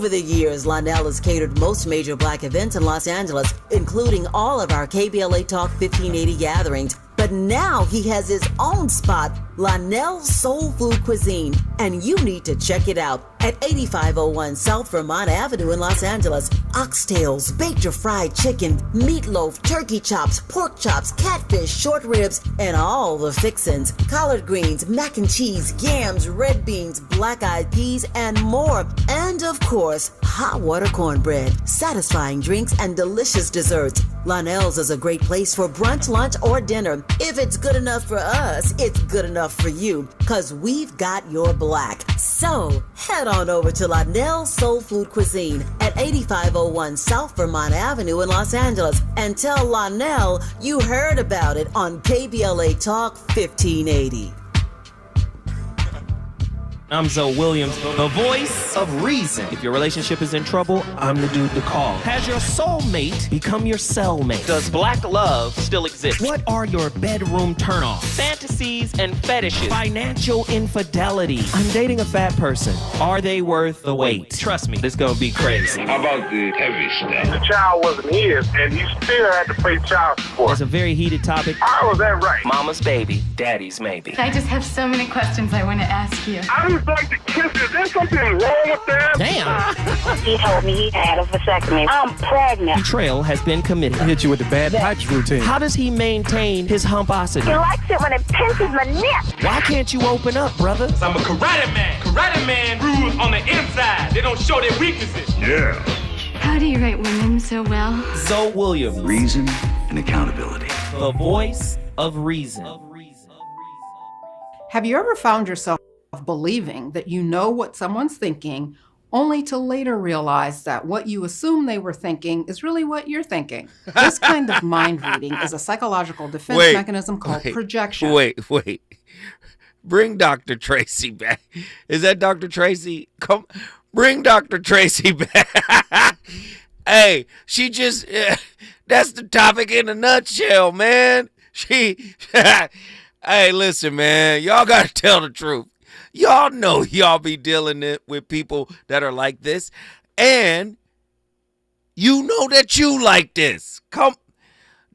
Over the years, Lionel has catered most major black events in Los Angeles, including all of our KBLA Talk 1580 gatherings. But now he has his own spot, Lionel's Soul Food Cuisine, and you need to check it out at 8501 South Vermont Avenue in Los Angeles. Oxtails, baked or fried chicken, meatloaf, turkey chops, pork chops, catfish, short ribs, and all the fixins. Collard greens, mac and cheese, yams, red beans, black-eyed peas, and more. And of course, hot water cornbread, satisfying drinks, and delicious desserts. Lionel's is a great place for brunch, lunch, or dinner. If it's good enough for us, it's good enough for you, because we've got your black. So, head on over to Lionel's Soul Food Cuisine at 8501 South Vermont Avenue in Los Angeles and tell Lionel you heard about it on KBLA Talk 1580. I'm Zoe Williams, the voice of reason. If your relationship is in trouble, I'm the dude to call. Has your soulmate become your cellmate? Does black love still exist? What are your bedroom turnoffs? Fantasies and fetishes. Financial infidelity. I'm dating a fat person. Are they worth the wait? Trust me, this gonna be crazy. How about the heavy stuff? The child wasn't his, and he still had to pay child support. It's a very heated topic. How was that right? Mama's baby, daddy's maybe. I just have so many questions I want to ask you. I just like to kiss. Is there something wrong with that? Damn. He told me he had a vasectomy. I'm pregnant. Betrayal has been committed. Hit you with the bad pipes routine. How does he maintain his humposity? He likes it when it pinches my neck. Why can't you open up, brother? I'm a karate man. Karate man rules on the inside. They don't show their weaknesses. Yeah. How do you write women so well? Zoe Williams, Reason and accountability. the voice of reason. Have you ever found yourself believing that you know what someone's thinking, only to later realize that what you assume they were thinking is really what you're thinking? This kind of mind reading is a psychological defense mechanism called projection. Wait. Bring Dr. Tracy back. Is that Dr. Tracy? Come, bring Dr. Tracy back. Hey, she just, that's the topic in a nutshell, man. Hey, listen, man, y'all got to tell the truth. Y'all know y'all be dealing with people that are like this, and you know that you like this. Come,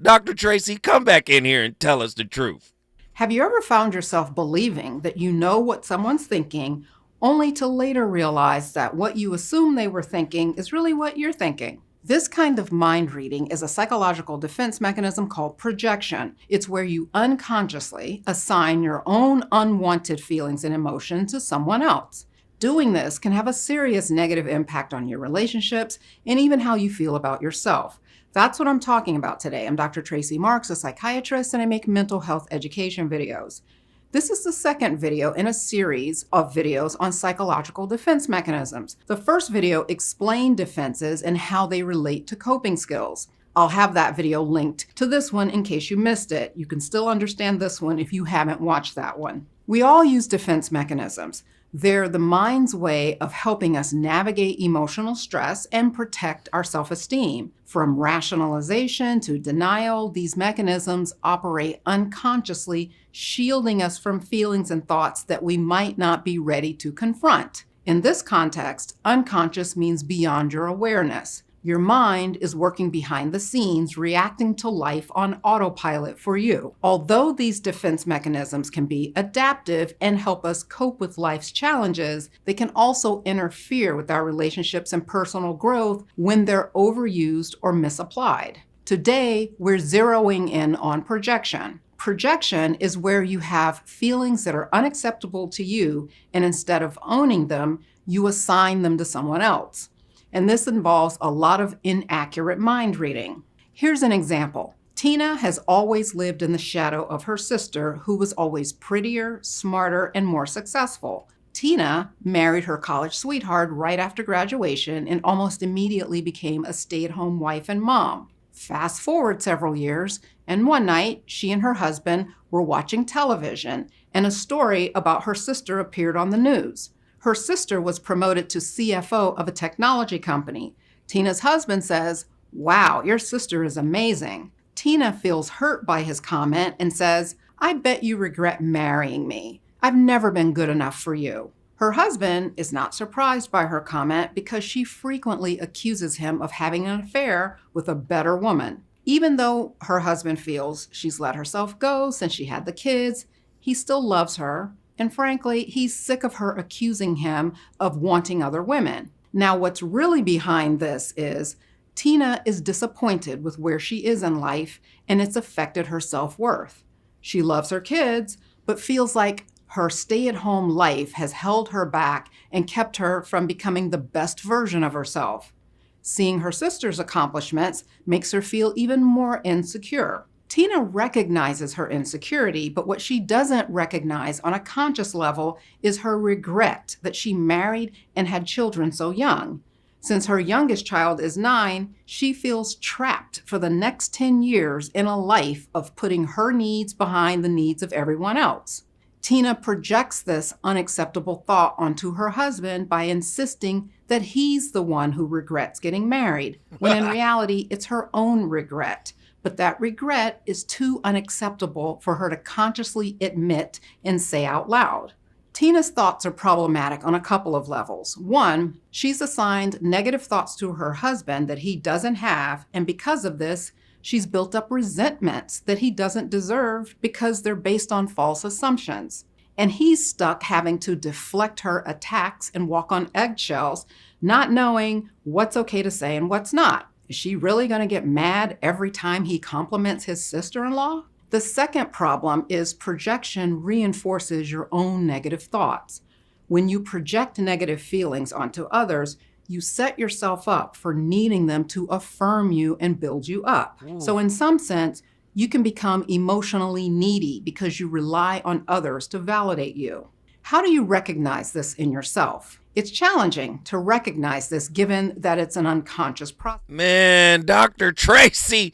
Dr. Tracy, come back in here and tell us the truth. Have you ever found yourself believing that you know what someone's thinking, only to later realize that what you assume they were thinking is really what you're thinking? This kind of mind reading is a psychological defense mechanism called projection. It's where you unconsciously assign your own unwanted feelings and emotions to someone else. Doing this can have a serious negative impact on your relationships and even how you feel about yourself. That's what I'm talking about today. I'm Dr. Tracy Marks, a psychiatrist, and I make mental health education videos. This is the second video in a series of videos on psychological defense mechanisms. The first video explained defenses and how they relate to coping skills. I'll have that video linked to this one in case you missed it. You can still understand this one if you haven't watched that one. We all use defense mechanisms. They're the mind's way of helping us navigate emotional stress and protect our self-esteem. From rationalization to denial, these mechanisms operate unconsciously, shielding us from feelings and thoughts that we might not be ready to confront. In this context, unconscious means beyond your awareness. Your mind is working behind the scenes, reacting to life on autopilot for you. Although these defense mechanisms can be adaptive and help us cope with life's challenges, they can also interfere with our relationships and personal growth when they're overused or misapplied. Today, we're zeroing in on projection. Projection is where you have feelings that are unacceptable to you, and instead of owning them, you assign them to someone else. And this involves a lot of inaccurate mind reading. Here's an example. Tina has always lived in the shadow of her sister, who was always prettier, smarter, and more successful. Tina married her college sweetheart right after graduation and almost immediately became a stay-at-home wife and mom. Fast forward several years, and one night, she and her husband were watching television, and a story about her sister appeared on the news. Her sister was promoted to CFO of a technology company. Tina's husband says, "Wow, your sister is amazing." Tina feels hurt by his comment and says, "I bet you regret marrying me. I've never been good enough for you." Her husband is not surprised by her comment because she frequently accuses him of having an affair with a better woman. Even though her husband feels she's let herself go since she had the kids, he still loves her. And frankly, he's sick of her accusing him of wanting other women. Now, what's really behind this is Tina is disappointed with where she is in life, and it's affected her self-worth. She loves her kids, but feels like her stay-at-home life has held her back and kept her from becoming the best version of herself. Seeing her sister's accomplishments makes her feel even more insecure. Tina recognizes her insecurity, but what she doesn't recognize on a conscious level is her regret that she married and had children so young. Since her youngest child is 9, she feels trapped for the next 10 years in a life of putting her needs behind the needs of everyone else. Tina projects this unacceptable thought onto her husband by insisting that he's the one who regrets getting married, when in reality, it's her own regret. But that regret is too unacceptable for her to consciously admit and say out loud. Tina's thoughts are problematic on a couple of levels. One, she's assigned negative thoughts to her husband that he doesn't have, and because of this, she's built up resentments that he doesn't deserve because they're based on false assumptions. And he's stuck having to deflect her attacks and walk on eggshells, not knowing what's okay to say and what's not. Is she really going to get mad every time he compliments his sister-in-law? The second problem is projection reinforces your own negative thoughts. When you project negative feelings onto others, you set yourself up for needing them to affirm you and build you up. So in some sense, you can become emotionally needy because you rely on others to validate you. How do you recognize this in yourself? It's challenging to recognize this given that it's an unconscious process. Man, Dr. Tracy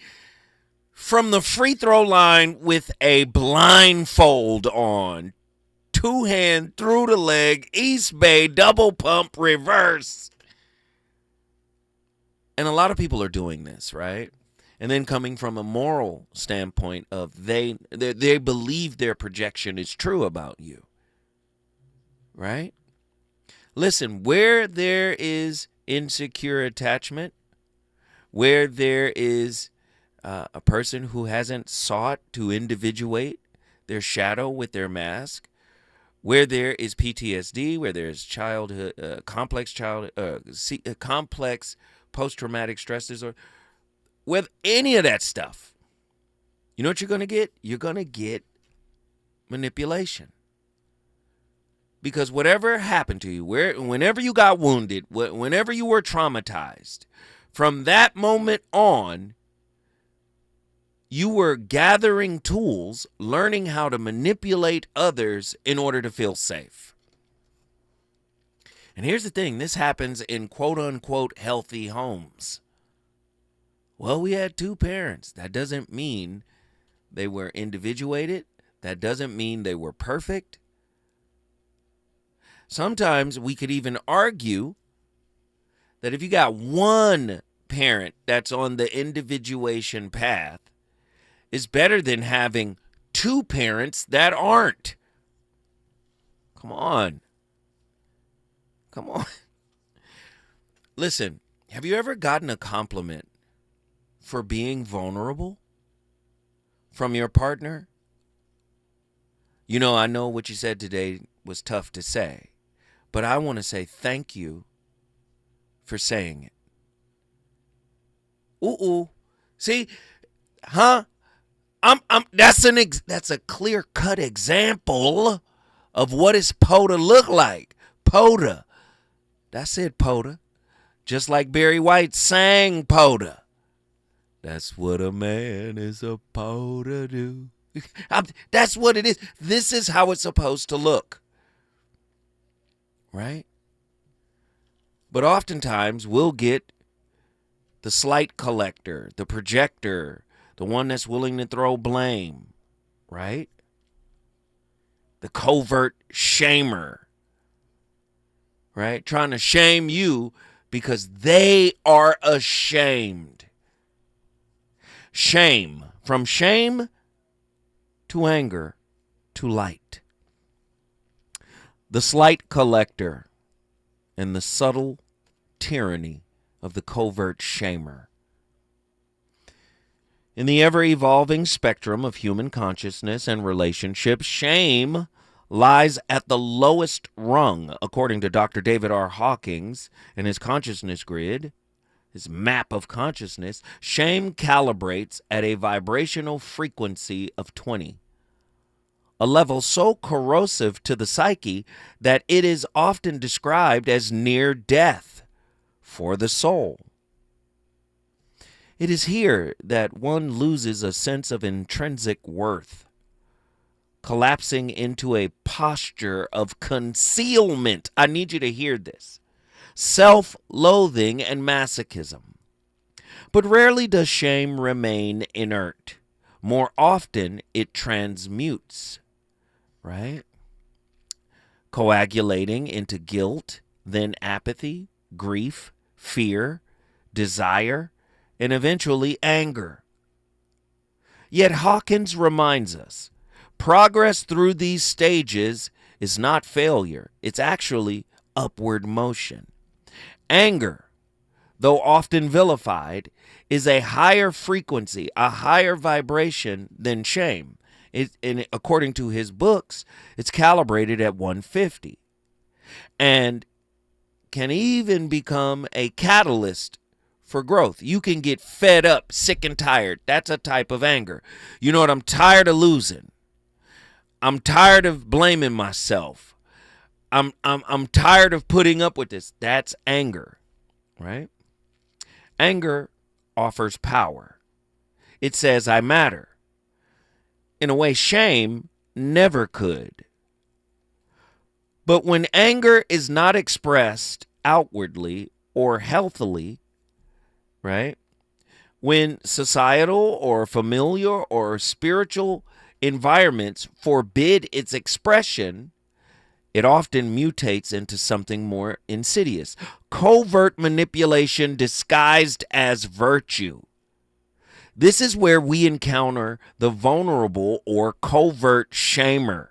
from the free throw line with a blindfold on, 2-hand through the leg, East Bay, double pump, reverse. And a lot of people are doing this, right? And then coming from a moral standpoint of they believe their projection is true about you, right? Listen, where there is insecure attachment, where there is a person who hasn't sought to individuate their shadow with their mask, where there is PTSD, where there is childhood complex post-traumatic stress disorder, with any of that stuff, you know what you're going to get? You're going to get manipulation. Because whatever happened to you, whenever you got wounded, whenever you were traumatized, from that moment on, you were gathering tools, learning how to manipulate others in order to feel safe. And here's the thing, this happens in quote-unquote healthy homes. Well, we had 2 parents. That doesn't mean they were individuated. That doesn't mean they were perfect. Sometimes we could even argue that if you got one parent that's on the individuation path, it's better than having 2 parents that aren't. Come on. Come on. Listen, have you ever gotten a compliment for being vulnerable from your partner? You know, I know what you said today was tough to say, but I want to say thank you for saying it. See, huh? That's a clear-cut example of what is POTA look like. POTA. That's it, POTA. Just like Barry White sang POTA. That's what a man is supposed to do. That's what it is. This is how it's supposed to look. Right? But oftentimes we'll get the slight collector, the projector, the one that's willing to throw blame, right? The covert shamer, right? Trying to shame you because they are ashamed. Shame. From shame to anger to light. The slight collector and the subtle tyranny of the covert shamer. In the ever-evolving spectrum of human consciousness and relationships, shame lies at the lowest rung, according to Dr. David R. Hawkins and his consciousness grid, his map of consciousness. Shame calibrates at a vibrational frequency of 20, a level so corrosive to the psyche that it is often described as near death for the soul. It is here that one loses a sense of intrinsic worth, collapsing into a posture of concealment. I need you to hear this. Self-loathing and masochism. But rarely does shame remain inert. More often, it transmutes, right? Coagulating into guilt, then apathy, grief, fear, desire, and eventually anger. Yet Hawkins reminds us, progress through these stages is not failure. It's actually upward motion. Anger, though often vilified, is a higher frequency, a higher vibration than shame. And according to his books, it's calibrated at 150 and can even become a catalyst for growth. You can get fed up, sick and tired. That's a type of anger. You know what? I'm tired of losing. I'm tired of blaming myself. I'm tired of putting up with this. That's anger, right? Anger offers power. It says, I matter. In a way, shame never could. But when anger is not expressed outwardly or healthily, right? When societal or familiar or spiritual environments forbid its expression, it often mutates into something more insidious. Covert manipulation disguised as virtue. This is where we encounter the vulnerable or covert shamer,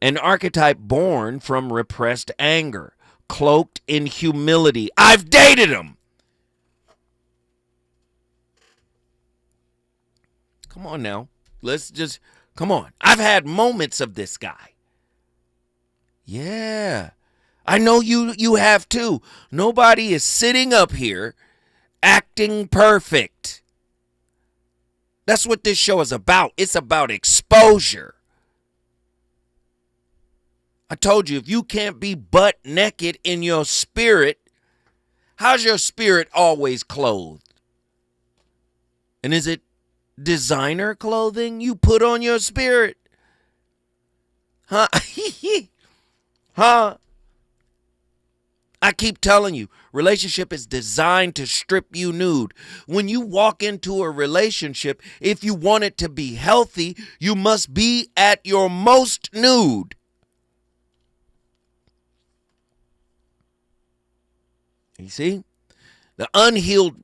an archetype born from repressed anger, cloaked in humility. I've dated him. Come on now. Come on. I've had moments of this guy. Yeah. I know you have too. Nobody is sitting up here acting perfect. That's what this show is about. It's about exposure. I told you, if you can't be butt naked in your spirit, how's your spirit always clothed? And is it designer clothing you put on your spirit? Huh? Huh? I keep telling you, relationship is designed to strip you nude. When you walk into a relationship, if you want it to be healthy, you must be at your most nude. You see? The unhealed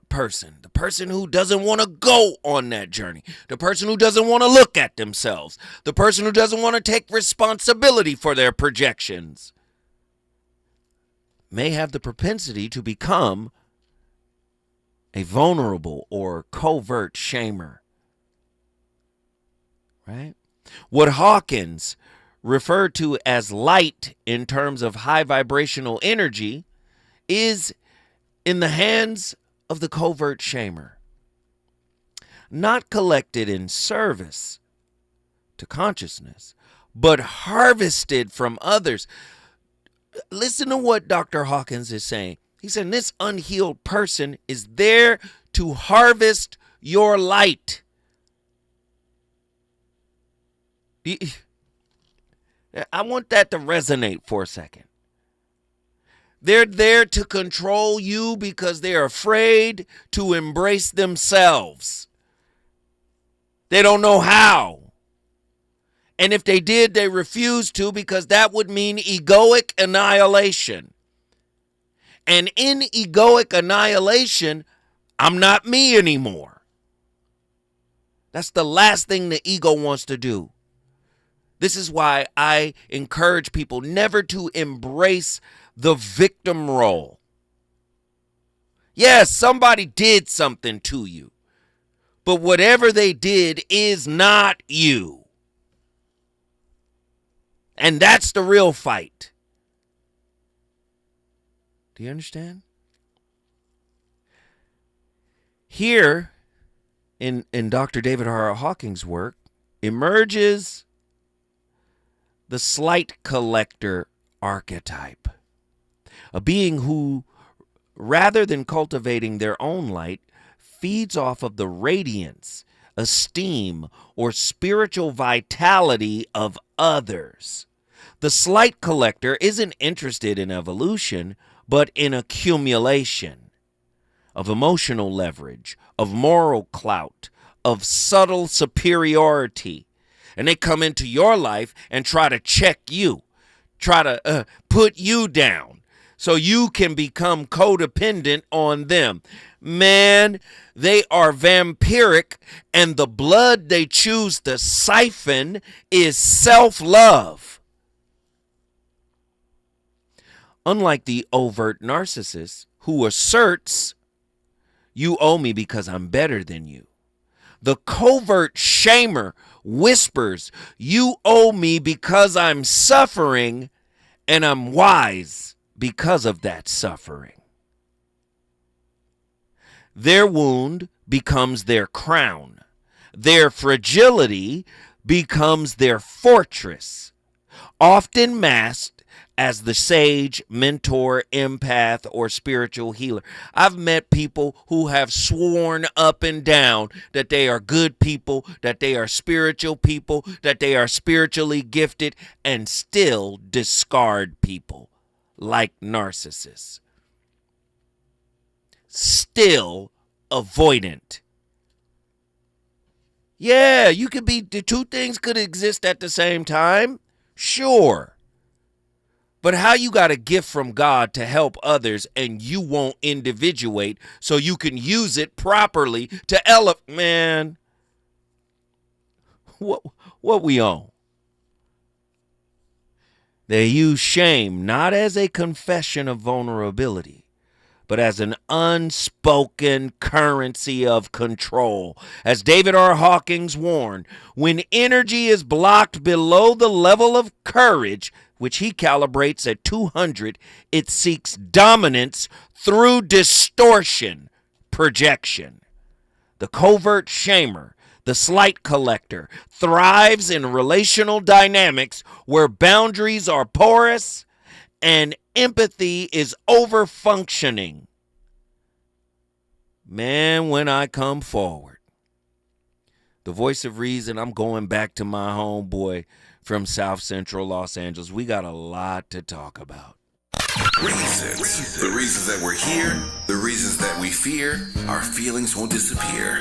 person, the person who doesn't want to go on that journey, the person who doesn't want to look at themselves, the person who doesn't want to take responsibility for their projections, may have the propensity to become a vulnerable or covert shamer. Right? What Hawkins referred to as light in terms of high vibrational energy is in the hands of the covert shamer, not collected in service to consciousness, but harvested from others. Listen to what Dr. Hawkins is saying. He said this unhealed person is there to harvest your light. I want that to resonate for a second. They're there to control you because they're afraid to embrace themselves. They don't know how. And if they did, they refuse to because that would mean egoic annihilation. And in egoic annihilation, I'm not me anymore. That's the last thing the ego wants to do. This is why I encourage people never to embrace the victim role. Yes, somebody did something to you, but whatever they did is not you. And that's the real fight. Do you understand? Here in Dr. David R. Hawkins' work emerges the slight collector archetype, a being who, rather than cultivating their own light, feeds off of the radiance, esteem, or spiritual vitality of others. The slight collector isn't interested in evolution, but in accumulation of emotional leverage, of moral clout, of subtle superiority. And they come into your life and try to check you, try to put you down so you can become codependent on them. Man, they are vampiric, and the blood they choose to siphon is self-love. Unlike the overt narcissist who asserts, "You owe me because I'm better than you," the covert shamer whispers, "You owe me because I'm suffering, and I'm wise because of that suffering." Their wound becomes their crown. Their fragility becomes their fortress, often masked as the sage, mentor, empath, or spiritual healer. I've met people who have sworn up and down that they are good people, that they are spiritual people, that they are spiritually gifted, and still discard people like narcissists. Still avoidant. Yeah, you could be, the two things could exist at the same time. Sure. But how you got a gift from God to help others and you won't individuate so you can use it properly to elevate, man, what we on? They use shame not as a confession of vulnerability, but as an unspoken currency of control. As David R. Hawkins warned, when energy is blocked below the level of courage, which he calibrates at 200, it seeks dominance through distortion, projection. The covert shamer, the slight collector, thrives in relational dynamics where boundaries are porous and empathy is over-functioning. Man, when I come forward, the voice of reason, I'm going back to my homeboy from South Central Los Angeles. We got a lot to talk about. Reasons. The reasons that we're here, the reasons that we fear, our feelings won't disappear.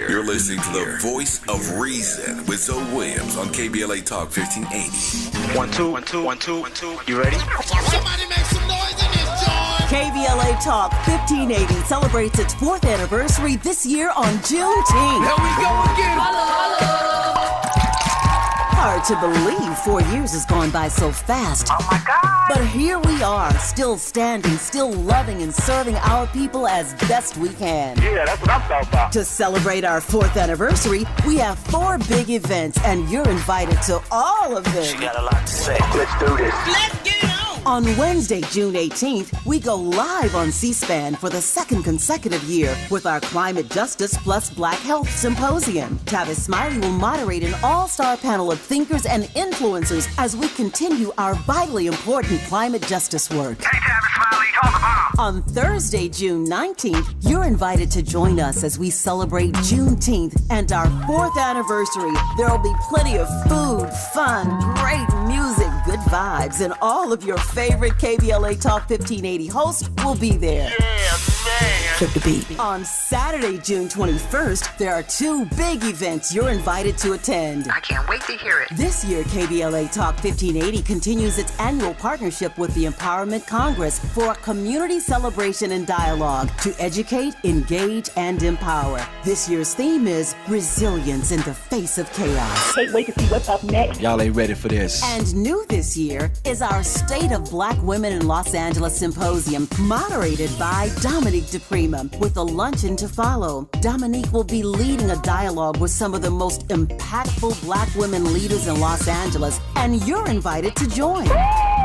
You're listening to the voice of reason with Zoe Williams on KBLA Talk 1580. 1 2 1 2 1 2 1 2. You ready? Somebody make some noise in this joint. KBLA Talk 1580 celebrates its 4th anniversary this year on Juneteenth. Here we go again. Holla. Hard to believe 4 years has gone by so fast. Oh my God. But here we are, still standing, still loving and serving our people as best we can. Yeah, that's what I'm talking about. To celebrate our 4th anniversary, we have 4 big events, and you're invited to all of them. She got a lot to say. Let's do this. Let's get it on. On Wednesday, June 18th, we go live on C-SPAN for the 2nd consecutive year with our Climate Justice Plus Black Health Symposium. Tavis Smiley will moderate an all-star panel of thinkers and influencers as we continue our vitally important climate justice work. Hey, Tavis Smiley, talk about. On Thursday, June 19th, you're invited to join us as we celebrate Juneteenth and our 4th anniversary. There will be plenty of food, fun, great music, good vibes, and all of your favorite KBLA Talk 1580 hosts will be there. Yeah, man. Flip the beat. On Saturday, June 21st, there are two big events you're invited to attend. I can't wait to hear it. This year, KBLA Talk 1580 continues its annual partnership with the Empowerment Congress for a community celebration and dialogue to educate, engage, and empower. This year's theme is resilience in the face of chaos. Can't wait to see what's up next. Y'all ain't ready for this. And new this year is our State of Black Women in Los Angeles Symposium, moderated by Dominique DePrima, with a luncheon to follow. Dominique will be leading a dialogue with some of the most impactful Black women leaders in Los Angeles, and you're invited to join.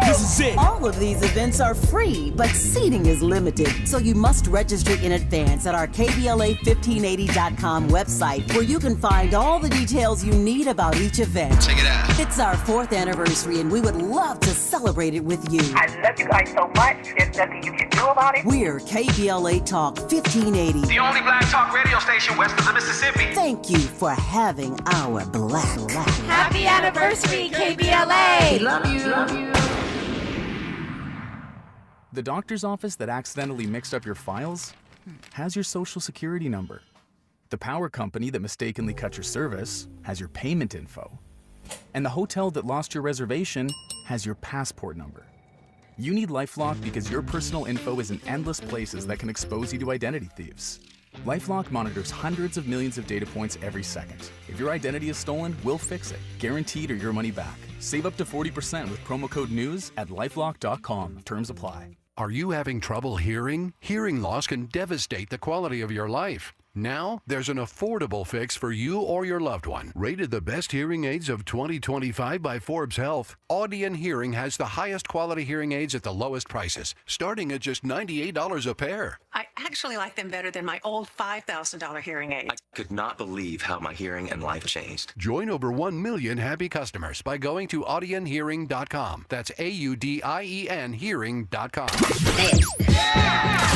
This is it. All of these events are free, but seating is limited, so you must register in advance at our KBLA1580.com website, where you can find all the details you need about each event. Check it out. It's our 4th anniversary, and we would love to celebrate it with you. I love you guys so much. There's nothing you can do about it. We're KBLA Talk 1580. The only black talk radio station west of the Mississippi. Thank you for having our black. Happy anniversary, KBLA! Love you. Love you. The doctor's office that accidentally mixed up your files has your social security number. The power company that mistakenly cut your service has your payment info. And the hotel that lost your reservation has your passport number. You need LifeLock because your personal info is in endless places that can expose you to identity thieves. LifeLock monitors hundreds of millions of data points every second. If your identity is stolen, we'll fix it, guaranteed or your money back. Save up to 40% with promo code NEWS at lifelock.com. Terms apply. Are you having trouble hearing? Hearing loss can devastate the quality of your life. Now, there's an affordable fix for you or your loved one. Rated the best hearing aids of 2025 by Forbes Health, Audion Hearing has the highest quality hearing aids at the lowest prices, starting at just $98 a pair. I actually like them better than my old $5,000 hearing aids. I could not believe how my hearing and life changed. Join over 1 million happy customers by going to audionhearing.com. That's AUDIEN hearing.com.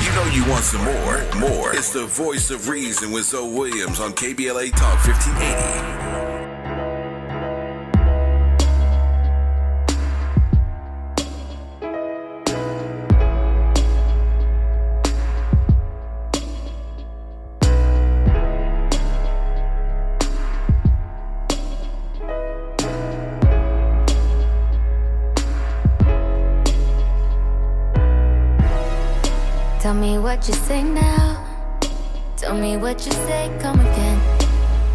You know you want some more. It's the voice of reason with Zoe Williams on KBLA Talk 1580. Tell me what you say now. Tell me what you say, come again.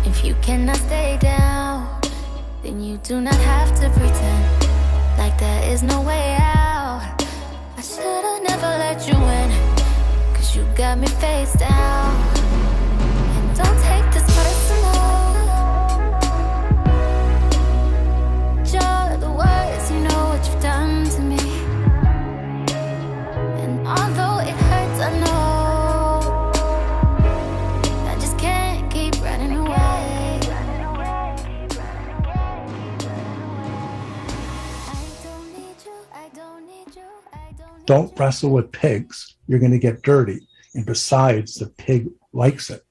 If you cannot stay down, then you do not have to pretend like there is no way out. I should've never let you in, 'cause you got me face down. And don't take this personal. You're the worst, you know what you've done to me. And although it hurts, I know I just can't keep running away. Don't wrestle with pigs. You're going to get dirty. And besides, the pig likes it.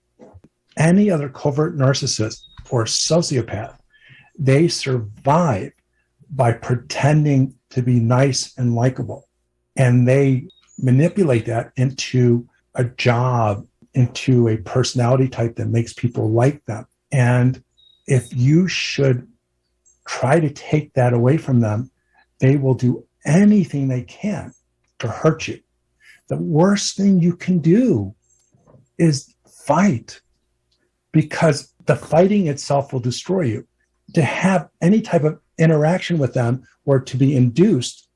Any other covert narcissist or sociopath, they survive by pretending to be nice and likable. And they manipulate that into a job, into a personality type that makes people like them. And if you should try to take that away from them, they will do anything they can to hurt you. The worst thing you can do is fight, because the fighting itself will destroy you. To have any type of interaction with them or to be induced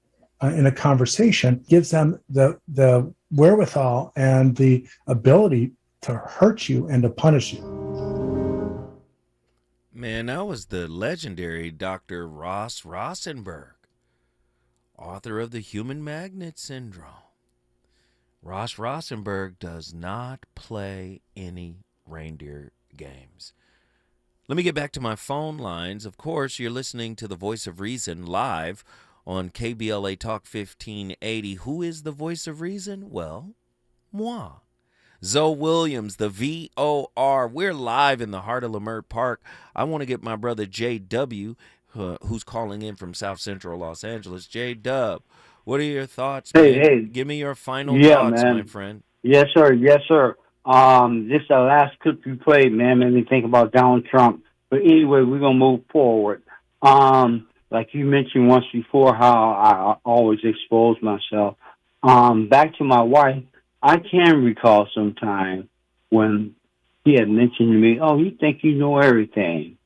in a conversation gives them the wherewithal and the ability to hurt you and to punish you. Man, that was the legendary Dr. Ross Rossenberg, author of The Human Magnet Syndrome. Ross Rossenberg does not play any reindeer games. Let me get back to my phone lines. Of course, you're listening to the Voice of Reason live on KBLA Talk 1580. Who is the Voice of Reason? Well, moi. Zoe Williams, the VOR. We're live in the heart of Leimert Park. I want to get my brother J.W., who's calling in from South Central Los Angeles. J-Dub, what are your thoughts, man? Hey. Give me your final thoughts, man. my friend. Yes, sir. Yes, sir. This the last clip you played, man, made me think about Donald Trump. But anyway, we're gonna move forward. Like you mentioned once before, how I always expose myself. Back to my wife, I can recall some time when he had mentioned to me, "Oh, you think you know everything,"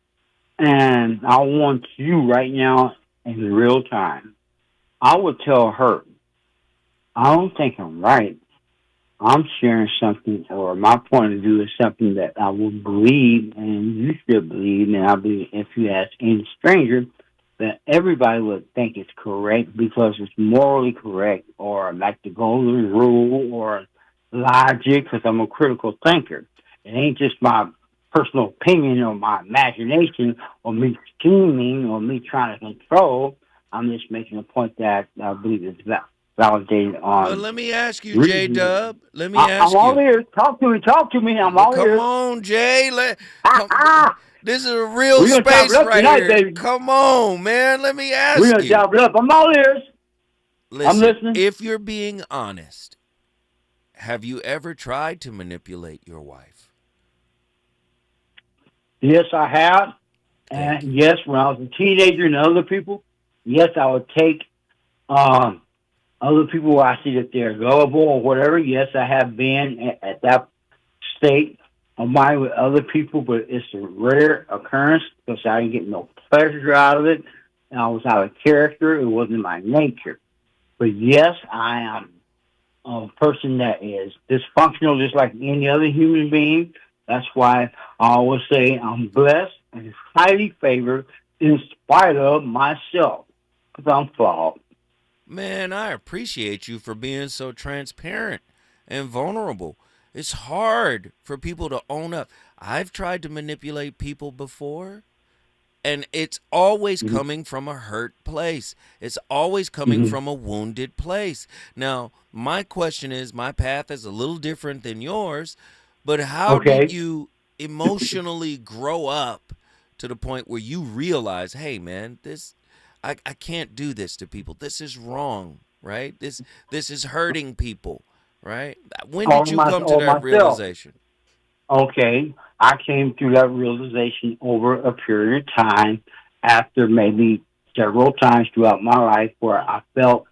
and I want you right now in real time. I would tell her, "I don't think I'm right. I'm sharing something, or my point of view is something that I will believe, and you should believe, and I believe if you ask any stranger, that everybody would think it's correct because it's morally correct, or like the golden rule, or logic, because I'm a critical thinker. It ain't just my personal opinion or my imagination or me scheming or me trying to control. I'm just making a point that I believe is validated on. Well, let me ask you, J-Dub. Let me ask I'm you. all ears. Talk to me. I'm all ears. Come on, Jay. This is a real space right tonight, here. Baby. Come on, man. Let me ask We're gonna you. chop it up. I'm all ears. Listen, I'm listening. If you're being honest, have you ever tried to manipulate your wife? Yes, I have. And yes, when I was a teenager and other people, yes, I would take other people who I see that they're gullible or whatever. Yes, I have been at that state of mind with other people, but it's a rare occurrence because I didn't get no pleasure out of it. And I was out of character. It wasn't my nature. But yes, I am a person that is dysfunctional just like any other human being. That's why I always say I'm blessed and highly favored in spite of myself because I'm flawed. Man, I appreciate you for being so transparent and vulnerable. It's hard for people to own up. I've tried to manipulate people before, and it's always coming from a hurt place. It's always coming from a wounded place. Now, my question is, my path is a little different than yours, but how did you emotionally grow up to the point where you realize, hey, man, I can't do this to people. This is wrong, right? This is hurting people, right? When did you come to that realization? Okay, I came through that realization over a period of time after maybe several times throughout my life where I felt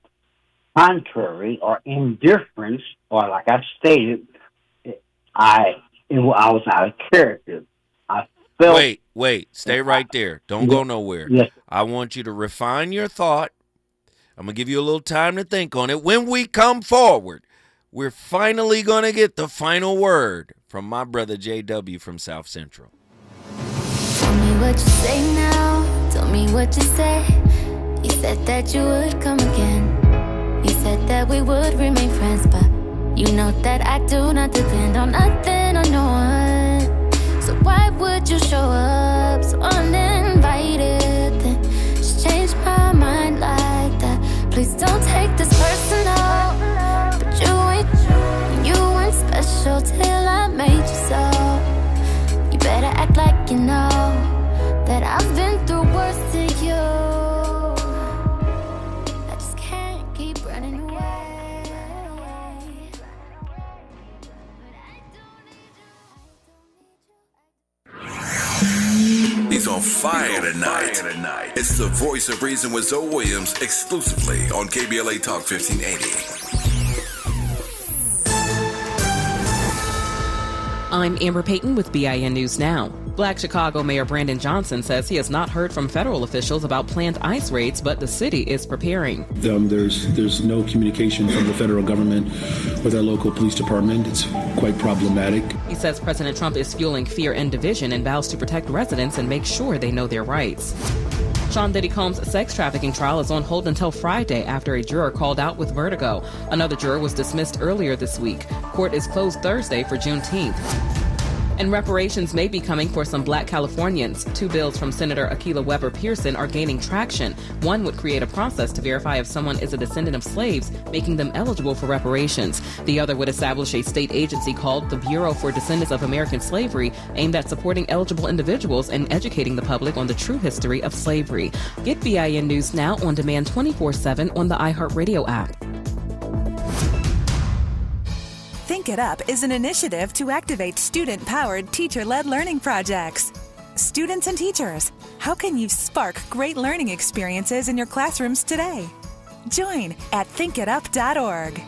contrary or indifference, or like I stated, I was out of character. I felt... Wait, stay right there. Don't go nowhere. Yes. I want you to refine your thought. I'm going to give you a little time to think on it. When we come forward, we're finally going to get the final word from my brother JW from South Central. Tell me what you say now. Tell me what you say. You said that you would come again. You said that we would remain friends, but you know that I do not depend on nothing or no one. So why would you show up so uninvited? Then just change my mind like that. Please don't take this personal. But you weren't special till I made you so. You better act like you know that I've been through worse than you. I just can't keep running away. He's on fire tonight. It's the Voice of Reason with Zoe Williams exclusively on KBLA Talk 1580. I'm Amber Payton with BIN News Now. Black Chicago Mayor Brandon Johnson says he has not heard from federal officials about planned ICE raids, but the city is preparing. There's no communication from the federal government with our local police department. It's quite problematic. He says President Trump is fueling fear and division and vows to protect residents and make sure they know their rights. Sean Diddy Combs' sex trafficking trial is on hold until Friday after a juror called out with vertigo. Another juror was dismissed earlier this week. Court is closed Thursday for Juneteenth. And reparations may be coming for some black Californians. Two bills from Senator Akilah Weber Pearson are gaining traction. One would create a process to verify if someone is a descendant of slaves, making them eligible for reparations. The other would establish a state agency called the Bureau for Descendants of American Slavery, aimed at supporting eligible individuals and educating the public on the true history of slavery. Get BIN News Now on demand 24/7 on the iHeartRadio app. Think It Up is an initiative to activate student-powered, teacher-led learning projects. Students and teachers, how can you spark great learning experiences in your classrooms today? Join at thinkitup.org.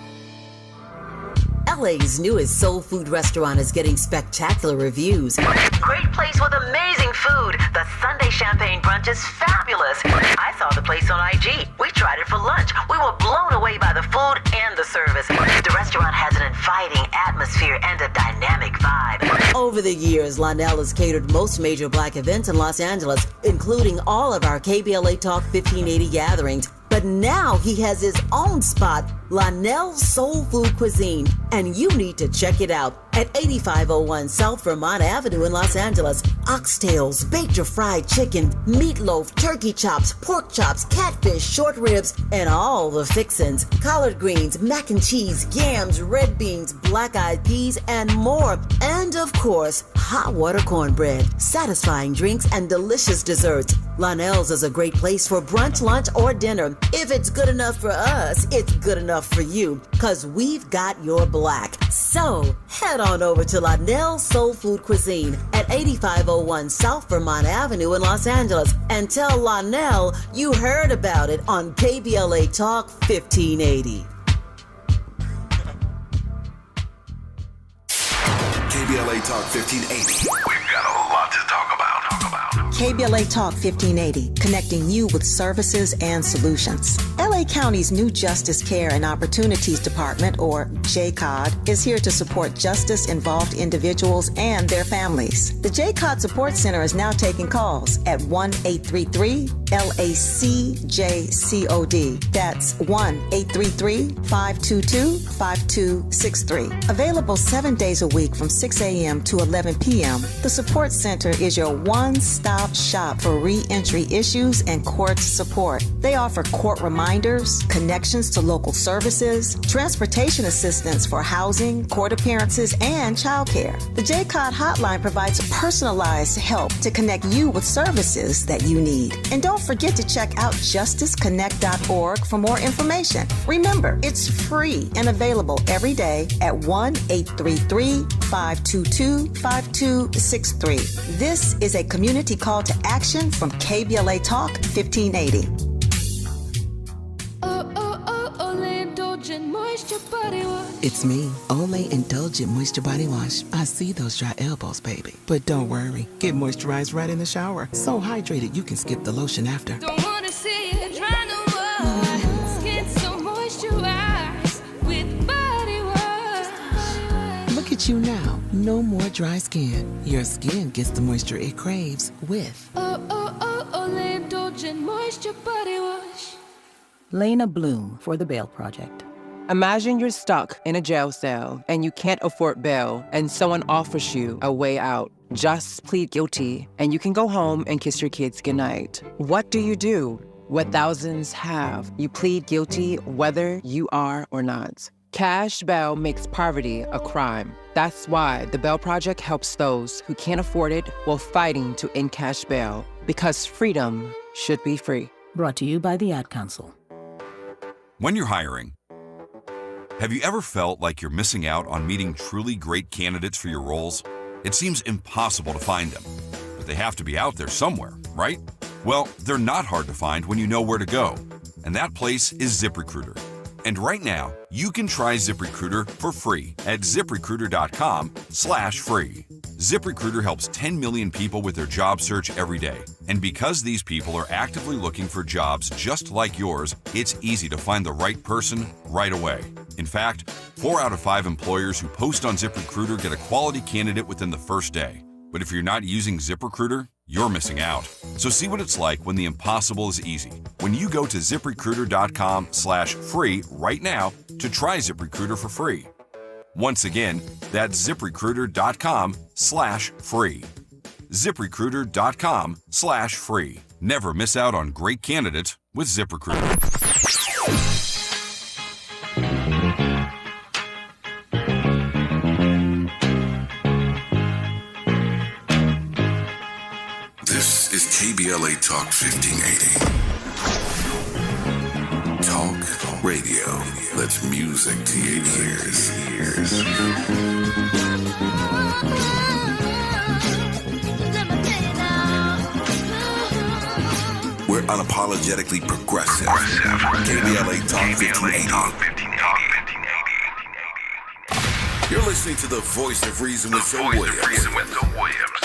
LA's newest soul food restaurant is getting spectacular reviews. Great place with amazing food. The Sunday champagne brunch is fabulous. I saw the place on IG. We tried it for lunch. We were blown away by the food and the service. The restaurant has an inviting atmosphere and a dynamic vibe. Over the years, Lionel has catered most major Black events in Los Angeles, including all of our KBLA Talk 1580 gatherings. But now he has his own spot, Lionel's Soul Food Cuisine, and you need to check it out at 8501 South Vermont Avenue in Los Angeles. Oxtails, baked or fried chicken, meatloaf, turkey chops, pork chops, catfish, short ribs, and all the fixins. Collard greens, mac and cheese, yams, red beans, black-eyed peas, and more. And of course, hot water cornbread, satisfying drinks, and delicious desserts. Lionel's is a great place for brunch, lunch, or dinner. If it's good enough for us, it's good enough for you, because we've got your black. So, head on over to Lionel's Soul Food Cuisine at 8501 South Vermont Avenue in Los Angeles and tell Lionel you heard about it on KBLA Talk 1580. KBLA Talk 1580. We've got a lot to talk about. KBLA Talk 1580, connecting you with services and solutions. LA County's new Justice Care and Opportunities Department, or JCOD, is here to support justice-involved individuals and their families. The JCOD Support Center is now taking calls at 1-833-LACJCOD. That's 1-833-522-5263. Available 7 days a week from 6 a.m. to 11 p.m., the Support Center is your one-stop shop for re-entry issues and court support. They offer court reminders, connections to local services, transportation assistance for housing, court appearances, and childcare. The JCOD hotline provides personalized help to connect you with services that you need. And don't forget to check out justiceconnect.org for more information. Remember, it's free and available every day at 1-833-522-5263. This is a community call to action from KBLA Talk 1580. It's me, Olay Indulgent Moisture Body Wash. I see those dry elbows, baby. But don't worry, get moisturized right in the shower. So hydrated you can skip the lotion after. Don't wanna see it dry no more. Skin so moisturized with body wash. Look at you now, no more dry skin. Your skin gets the moisture it craves with Olay Indulgent Moisture Body Wash. Lena Bloom for the Bail Project. Imagine you're stuck in a jail cell and you can't afford bail and someone offers you a way out. Just plead guilty and you can go home and kiss your kids goodnight. What do? What thousands have. You plead guilty whether you are or not. Cash bail makes poverty a crime. That's why the Bail Project helps those who can't afford it while fighting to end cash bail. Because freedom should be free. Brought to you by the Ad Council. When you're hiring, have you ever felt like you're missing out on meeting truly great candidates for your roles? It seems impossible to find them, but they have to be out there somewhere, right? Well, they're not hard to find when you know where to go, and that place is ZipRecruiter. And right now, you can try ZipRecruiter for free at ZipRecruiter.com/free. ZipRecruiter helps 10 million people with their job search every day. And because these people are actively looking for jobs just like yours, it's easy to find the right person right away. In fact, 4 out of 5 employers who post on ZipRecruiter get a quality candidate within the first day. But if you're not using ZipRecruiter, you're missing out. So see what it's like when the impossible is easy. When you go to ZipRecruiter.com/free right now to try ZipRecruiter for free. Once again, that's ZipRecruiter.com/free. ZipRecruiter.com/free. Never miss out on great candidates with ZipRecruiter. This is KBLA Talk 1580. Talk Radio lets music to your ears. We're unapologetically progressive. KBLA Talk 1580. You're listening to the voice of reason with Zoe Williams.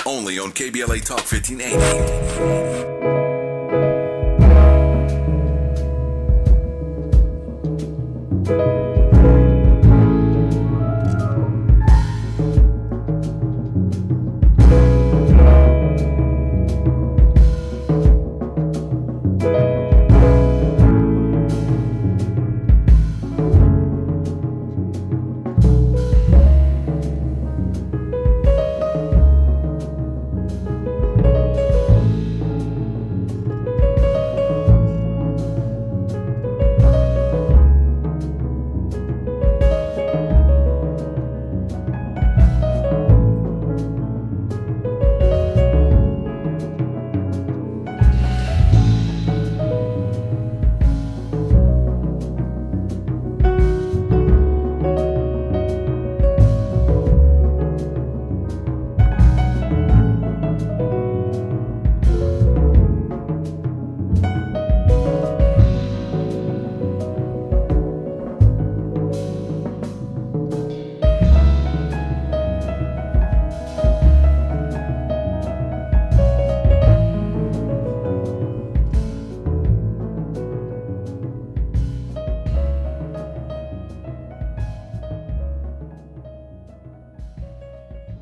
Only on KBLA Talk 1580.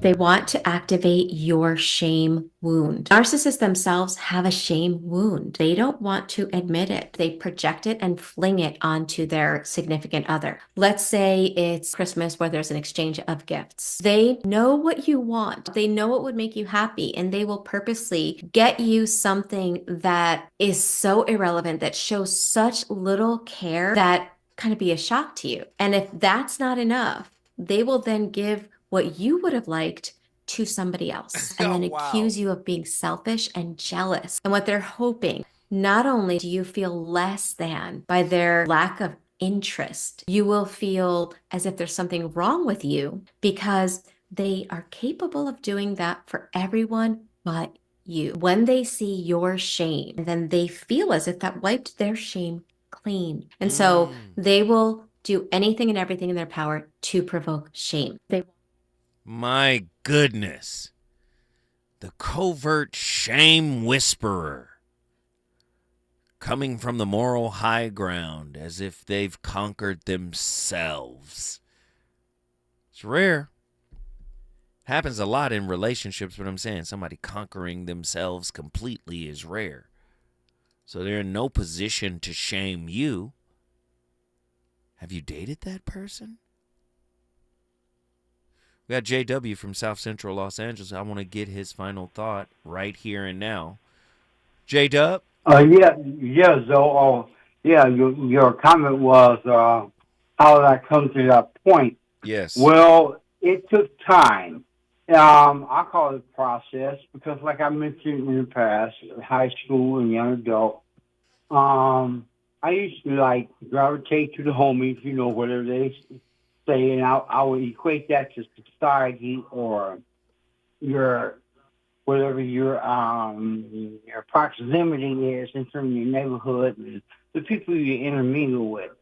They want to activate your shame wound. Narcissists themselves have a shame wound. They don't want to admit it. They project it and fling it onto their significant other. Let's say it's Christmas where there's an exchange of gifts. They know what you want. They know what would make you happy, and they will purposely get you something that is so irrelevant, that shows such little care, that kind of be a shock to you. And if that's not enough, they will then give what you would have liked to somebody else and then accuse you of being selfish and jealous. And what they're hoping, not only do you feel less than by their lack of interest, you will feel as if there's something wrong with you, because they are capable of doing that for everyone but you. When they see your shame, then they feel as if that wiped their shame clean. And so they will do anything and everything in their power to provoke shame. My goodness. The covert shame whisperer. Coming from the moral high ground as if they've conquered themselves. It's rare. Happens a lot in relationships, but I'm saying somebody conquering themselves completely is rare. So they're in no position to shame you. Have you dated that person? We got JW from South Central Los Angeles. I want to get his final thought right here and now. J-Dub? Zoe. Your comment was how did I come to that point? Yes. Well, it took time. I call it a process because, like I mentioned in the past, high school and young adult, I used to gravitate to the homies, whatever they say, and I would equate that to society or your proximity is in terms of your neighborhood and the people you intermingle with.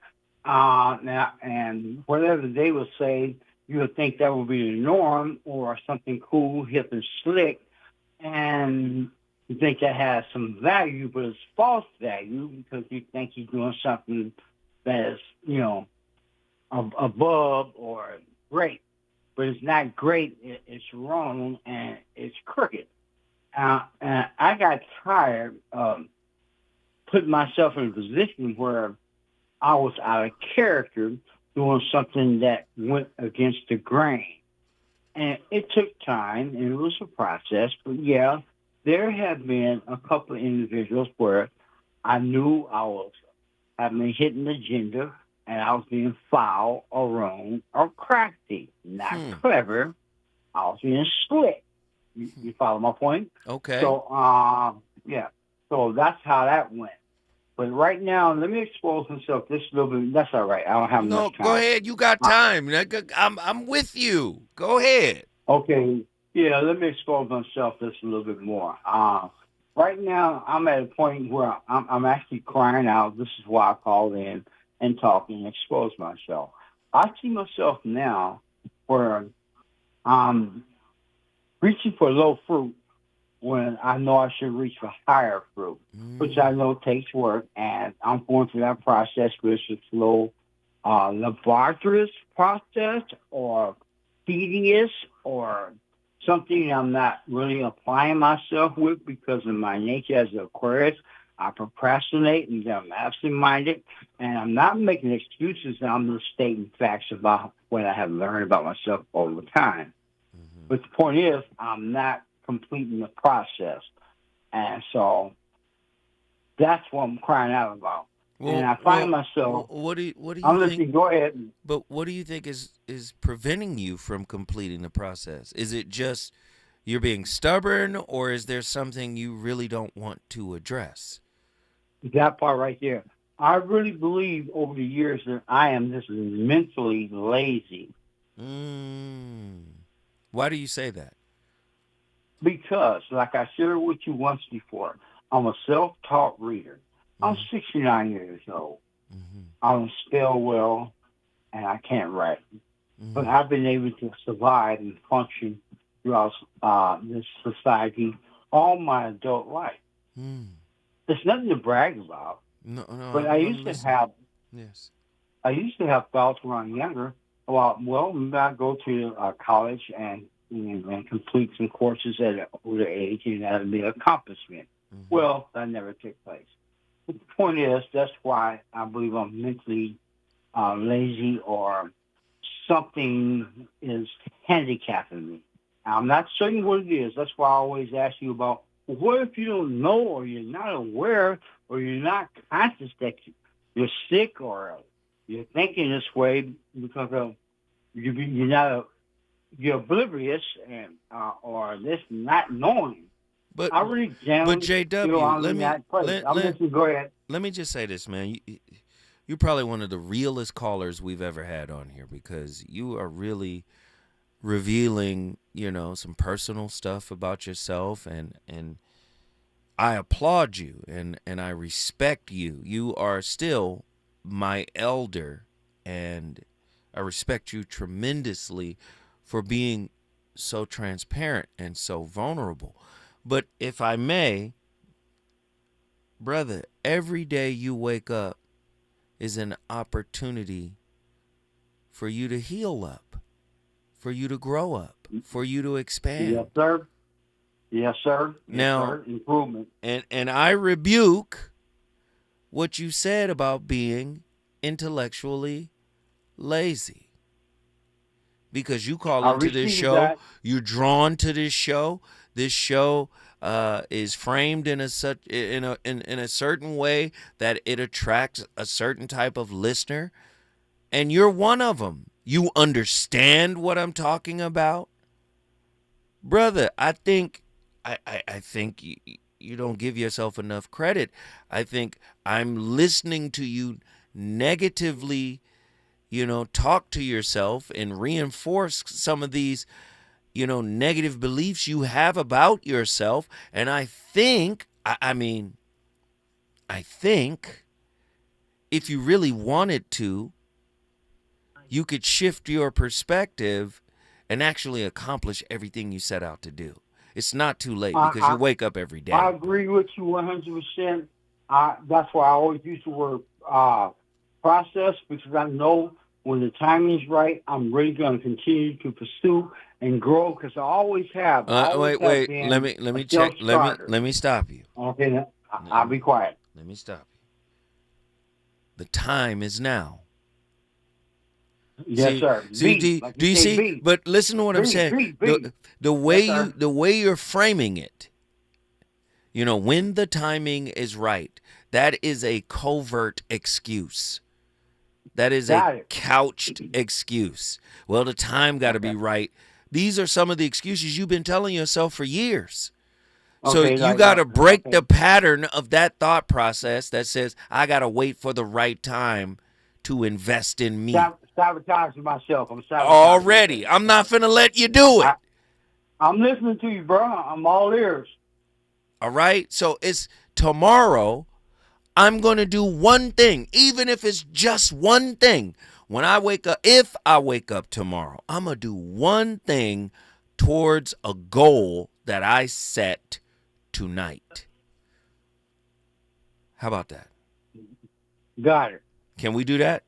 And whatever they would say, you would think that would be the norm or something cool, hip, and slick, and you think that has some value, but it's false value because you think you're doing something that is, above or great. But it's not great, it's wrong, and it's crooked. And I got tired of putting myself in a position where I was out of character doing something that went against the grain. And it took time, and it was a process, but yeah, there have been a couple of individuals where I knew I was having a hidden agenda, and I was being foul or wrong or crafty, not clever. I was being slick. You follow my point? Okay. So, so that's how that went. But right now, let me expose myself this little bit. That's all right. I don't have No, enough time. go ahead. You got time. I'm with you. Go ahead. Okay. Yeah, let me expose myself just a little bit more. Right now, I'm at a point where I'm actually crying out. This is why I called in and talk and expose myself. I see myself now where I'm reaching for low fruit when I know I should reach for higher fruit, which I know takes work, and I'm going through that process, which is a slow, laborious process or tedious or something I'm not really applying myself with because of my nature as an Aquarius. I procrastinate and I'm absent-minded, and I'm not making excuses. I'm just stating facts about what I have learned about myself over time. But the point is, I'm not completing the process. And so that's what I'm crying out about. And I find myself... What do you I'm think? listening. Go ahead. But what do you think is preventing you from completing the process? Is it just you're being stubborn, or is there something you really don't want to address? That part right there. I really believe over the years that I am just mentally lazy. Why do you say that? Because, like I shared with you once before, I'm a self-taught reader. I'm 69 years old. I don't spell well, and I can't write. But I've been able to survive and function throughout this society all my adult life. There's nothing to brag about. No, but I used to have. Yes. I used to have thoughts when I was younger about, well, maybe I'll go to college and complete some courses at an older age, and that would be an accomplishment. Well, that never took place. But the point is, that's why I believe I'm mentally lazy or something is handicapping me. I'm not certain what it is. That's why I always ask you about, well, what if you don't know or you're not aware or you're not conscious that you're sick or you're thinking this way because of you're oblivious and or this not knowing. But I really JW, let me just say this, man. You're probably one of the realest callers we've ever had on here because you are really revealing, some personal stuff about yourself, and I applaud you and I respect you. You are still my elder, and I respect you tremendously for being so transparent and so vulnerable. But if I may, brother, every day you wake up is an opportunity for you to heal up, for you to grow up, for you to expand. Yes, sir. Yes, sir. Yes, now, sir. Improvement. And I rebuke what you said about being intellectually lazy. Because you call into this show, you're drawn to this show. This show is framed in a certain way that it attracts a certain type of listener, and you're one of them. You understand what I'm talking about, brother. I think you don't give yourself enough credit. I think I'm listening to you negatively, talk to yourself and reinforce some of these, negative beliefs you have about yourself. And I think if you really wanted to, you could shift your perspective and actually accomplish everything you set out to do. It's not too late because you wake up every day. I agree with you 100%. That's why I always use the word process, because I know when the timing is right, I'm really going to continue to pursue and grow because I always have. Wait. Let me check. Let me stop you. Okay, I'll be quiet. Let me stop you. The time is now. Yes, sir. Do you see? But listen to what I'm saying. The way you're framing it, when the timing is right, that is a covert excuse. That is a couched excuse. Well, the time got to be right. These are some of the excuses you've been telling yourself for years. So Okay, you like, got to break okay. the pattern of that thought process that says, I got to wait for the right time to invest in me. Sabotaging myself. I'm sabotaging Already. I'm not finna let you do it. I'm listening to you, bro. I'm all ears. All right? So it's tomorrow. I'm going to do one thing, even if it's just one thing. When I wake up, if I wake up tomorrow, I'm going to do one thing towards a goal that I set tonight. How about that? Got it. Can we do that?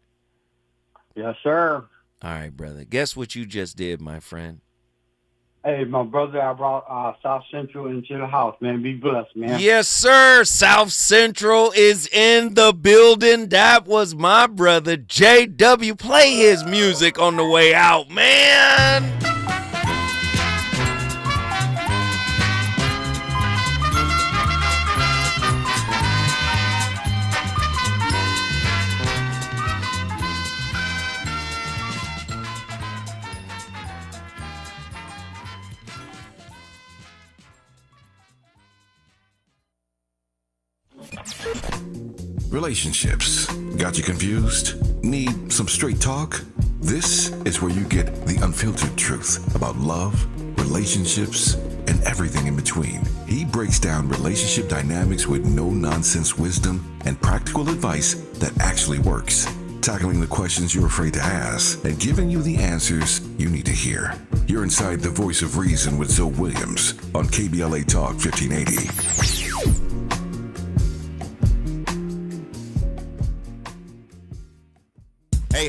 Yes, sir. All right, brother. Guess what you just did, my friend? Hey, my brother, I brought South Central into the house, man. Be blessed, man. Yes, sir. South Central is in the building. That was my brother, JW. Play his music on the way out, man. Relationships. Got you confused? Need some straight talk? This is where you get the unfiltered truth about love, relationships, and everything in between. He breaks down relationship dynamics with no-nonsense wisdom and practical advice that actually works. Tackling the questions you're afraid to ask and giving you the answers you need to hear. You're inside the Voice of Reason with Zoe Williams on KBLA Talk 1580.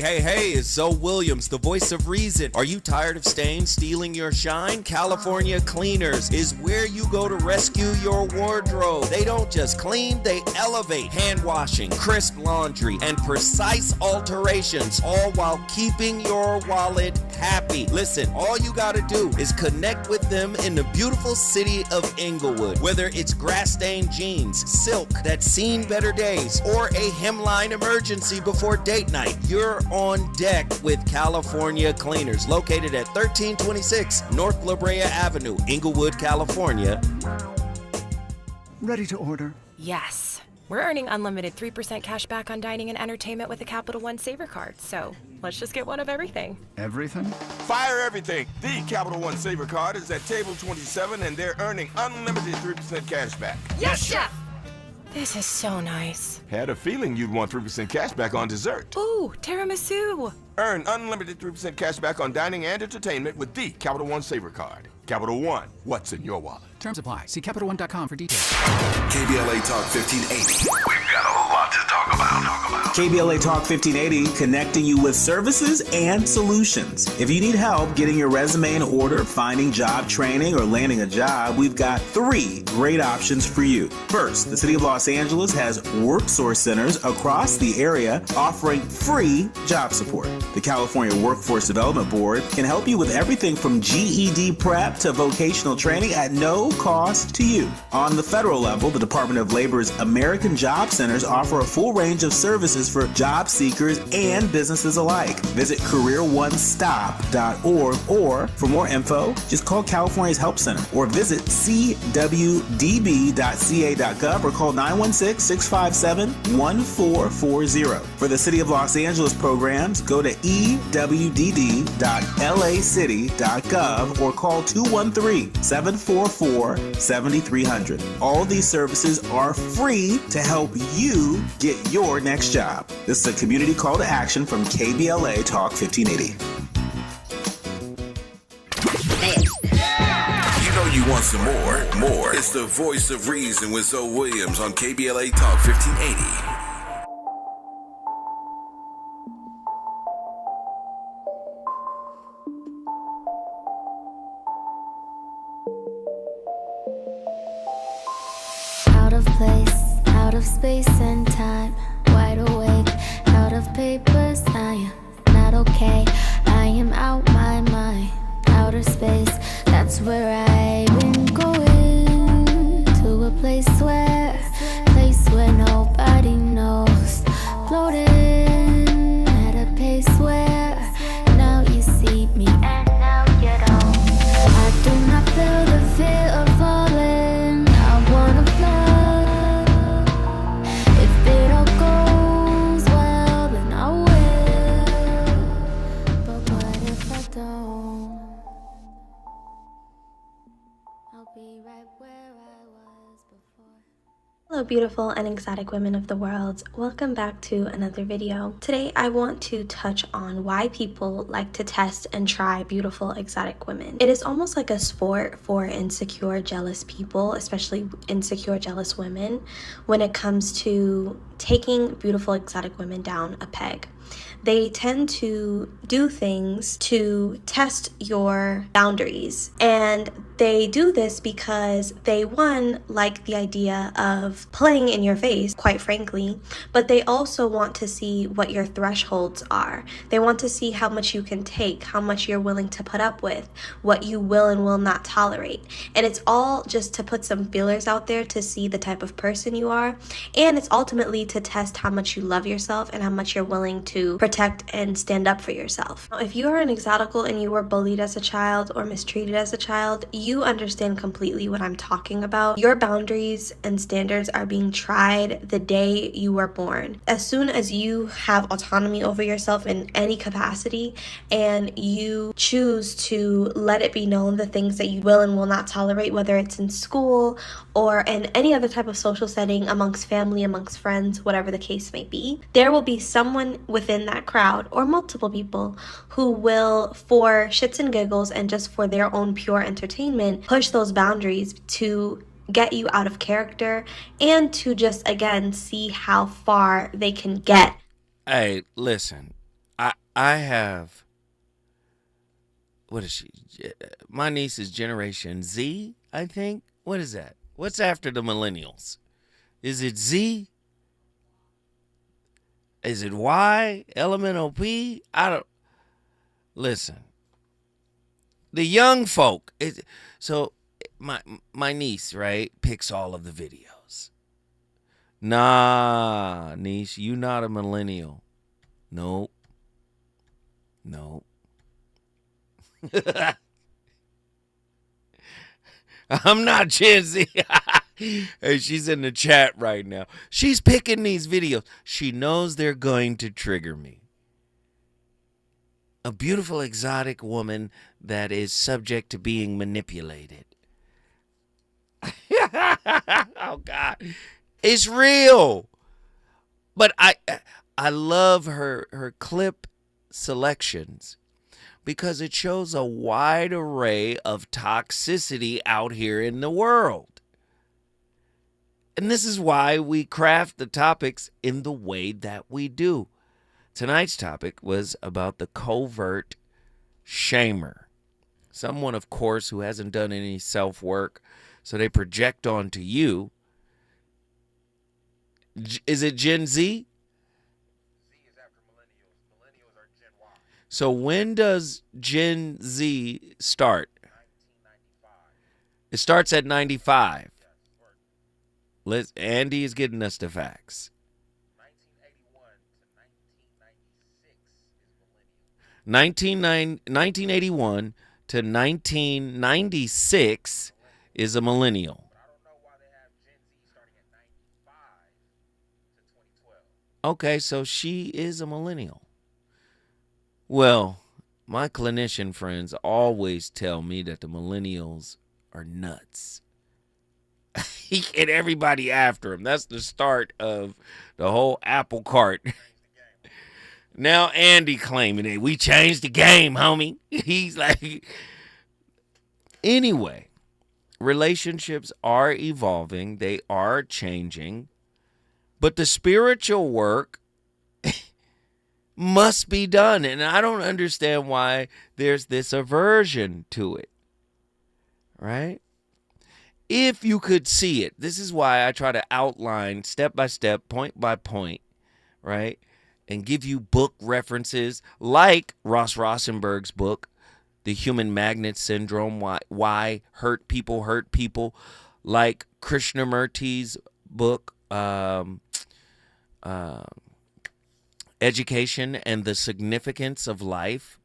Hey, it's Zoe Williams, the voice of reason. Are you tired of stains stealing your shine? California Cleaners is where you go to rescue your wardrobe. They don't just clean, they elevate. Hand washing, crisp laundry, and precise alterations, all while keeping your wallet happy. Listen, all you gotta do is connect with them in the beautiful city of Inglewood. Whether it's grass-stained jeans, silk that's seen better days, or a hemline emergency before date night, you're on deck with California Cleaners, located at 1326 North La Brea Avenue, Inglewood, California. Ready to order? Yes. We're earning unlimited 3% cash back on dining and entertainment with the Capital One Saver Card, so let's just get one of everything. Everything? Fire everything! The Capital One Saver Card is at table 27 and they're earning unlimited 3% cash back. Yes, Chef! This is so nice. Had a feeling you'd want 3% cash back on dessert. Ooh, tiramisu! Earn unlimited 3% cash back on dining and entertainment with the Capital One Saver Card. Capital One, what's in your wallet? Terms apply. See CapitalOne.com for details. KBLA Talk 1580. We've got a lot to talk about. KBLA Talk 1580, connecting you with services and solutions. If you need help getting your resume in order, finding job training, or landing a job, we've got 3 great options for you. First, the City of Los Angeles has worksource centers across the area offering free job support. The California Workforce Development Board can help you with everything from GED prep to vocational training at no cost to you. On the federal level, the Department of Labor's American Job Centers offer a full range of services for job seekers and businesses alike. Visit careeronestop.org, or for more info, just call California's Help Center or visit cwdb.ca.gov or call 916-657-1440. For the City of Los Angeles programs, go to ewdd.lacity.gov or call 213-744-7300. All these services are free to help you get your next job. This is a community call to action from KBLA Talk 1580. You know you want some more. It's the Voice of Reason with Zoe Williams on KBLA Talk 1580. Out of place, out of space and time, wide awake, out of papers, I am not okay. I am out my mind, outer space, that's where I've been going. To a place where nobody knows. Floating at a pace where now you see me and now you don't. I do not feel the fear of falling. Hello beautiful and exotic women of the world, welcome back to another video. Today I want to touch on why people like to test and try beautiful exotic women. It is almost like a sport for insecure, jealous people, especially insecure, jealous women, when it comes to taking beautiful exotic women down a peg. They tend to do things to test your boundaries, and they do this because they, one, like the idea of playing in your face, quite frankly, but they also want to see what your thresholds are. They want to see how much you can take, how much you're willing to put up with, what you will and will not tolerate. And it's all just to put some feelers out there to see the type of person you are, and it's ultimately to test how much you love yourself and how much you're willing to protect and stand up for yourself. Now, if you are an exotical and you were bullied as a child or mistreated as a child, you understand completely what I'm talking about. Your boundaries and standards are being tried the day you were born. As soon as you have autonomy over yourself in any capacity and you choose to let it be known the things that you will and will not tolerate, whether it's in school or in any other type of social setting, amongst family, amongst friends, whatever the case may be, there will be someone within that crowd or multiple people who will, for shits and giggles and just for their own pure entertainment, push those boundaries to get you out of character and to just, again, see how far they can get. Hey, listen, I have, what is she? My niece is Generation Z, I think. What is that? What's after the millennials? Is it Z? Is it Y? Elemental P? I don't. Listen. The young folk. So my niece, right, picks all of the videos. Nah, niece, you not a millennial. Nope. I'm not Gen Z. Hey, she's in the chat right now. She's picking these videos. She knows they're going to trigger me. A beautiful exotic woman that is subject to being manipulated. Oh God. It's real. But I love her clip selections because it shows a wide array of toxicity out here in the world. And this is why we craft the topics in the way that we do. Tonight's topic was about the covert shamer. Someone, of course, who hasn't done any self-work, so they project onto you. Is it Gen Z? Z is after millennials. Millennials are Gen Y. So when does Gen Z start? 1995. It starts at 95. Andy is getting us the facts. 1981 to 1996 is a millennial. But I don't know why they have Gen Z starting at 95 to 2012. Okay, so she is a millennial. Well, my clinician friends always tell me that the millennials are nuts. He get everybody after him. That's the start of the whole apple cart. Now Andy claiming it. We changed the game, homie. He's like, anyway, relationships are evolving. They are changing. But the spiritual work must be done. And I don't understand why there's this aversion to it. Right? If you could see it, this is why I try to outline step by step, point by point, right? And give you book references like Ross Rosenberg's book, The Human Magnet Syndrome, Why Hurt People, like Krishnamurti's book, Education and the Significance of Life,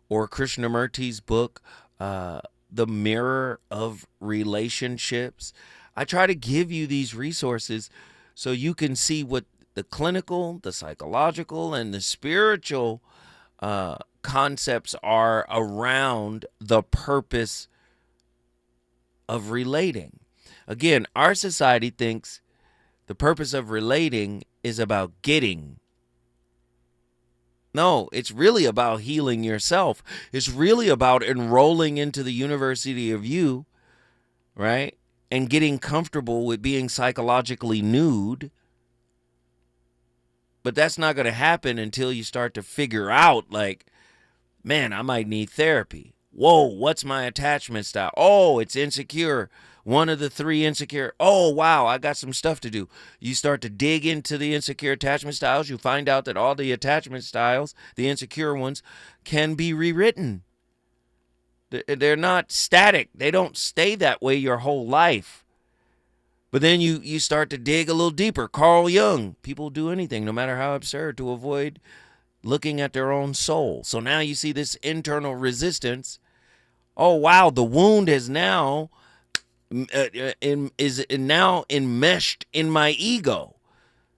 or Krishnamurti's book, The Mirror of Relationships. I try to give you these resources so you can see what the clinical, the psychological, and the spiritual concepts are around the purpose of relating. Again, our society thinks The purpose of relating is about getting. No, it's really about healing yourself. It's really about enrolling into the University of You, right? And getting comfortable with being psychologically nude. But that's not going to happen until you start to figure out, like, man, I might need therapy. Whoa, what's my attachment style? Oh, it's insecure. One of the 3 insecure. Oh, wow, I got some stuff to do. You start to dig into the insecure attachment styles. You find out that all the attachment styles, the insecure ones, can be rewritten. They're not static. They don't stay that way your whole life. But then you start to dig a little deeper. Carl Jung, people do anything, no matter how absurd, to avoid looking at their own soul. So now you see this internal resistance. Oh, wow, the wound is now enmeshed in my ego.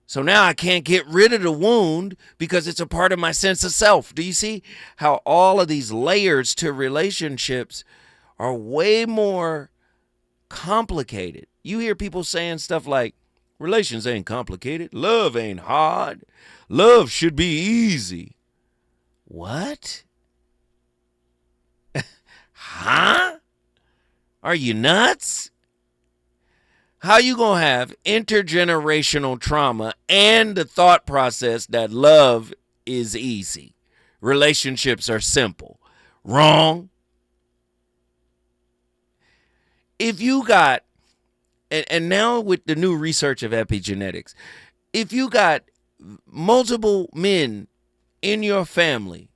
So now I can't get rid of the wound because it's a part of my sense of self. Do you see how all of these layers to relationships are way more complicated? You hear people saying stuff like, relations ain't complicated. Love ain't hard. Love should be easy. What? Huh? Are you nuts? How you gonna have intergenerational trauma and the thought process that love is easy? Relationships are simple. Wrong. If you got, and now with the new research of epigenetics, if you got multiple men in your family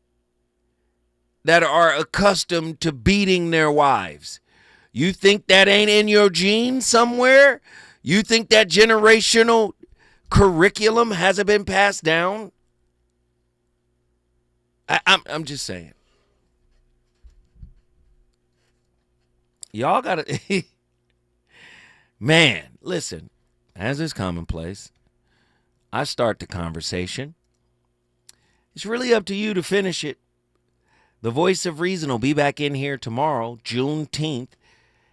that are accustomed to beating their wives, you think that ain't in your genes somewhere? You think that generational curriculum hasn't been passed down? I'm just saying. Y'all gotta, man, listen, as is commonplace, I start the conversation. It's really up to you to finish it. The Voice of Reason will be back in here tomorrow, Juneteenth.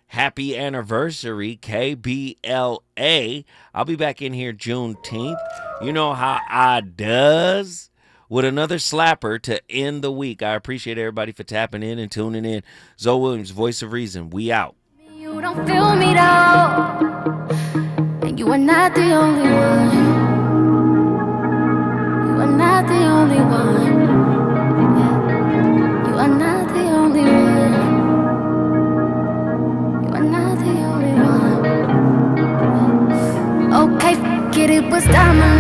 Happy anniversary, KBLA. I'll be back in here Juneteenth. You know how I does, with another slapper to end the week. I appreciate everybody for tapping in and tuning in. Zoe Williams, Voice of Reason. We out. You don't feel me though, and you are not the only one. You are not the only one. You are not the only one. You are not the only one. Okay, f*** it, it was diamond.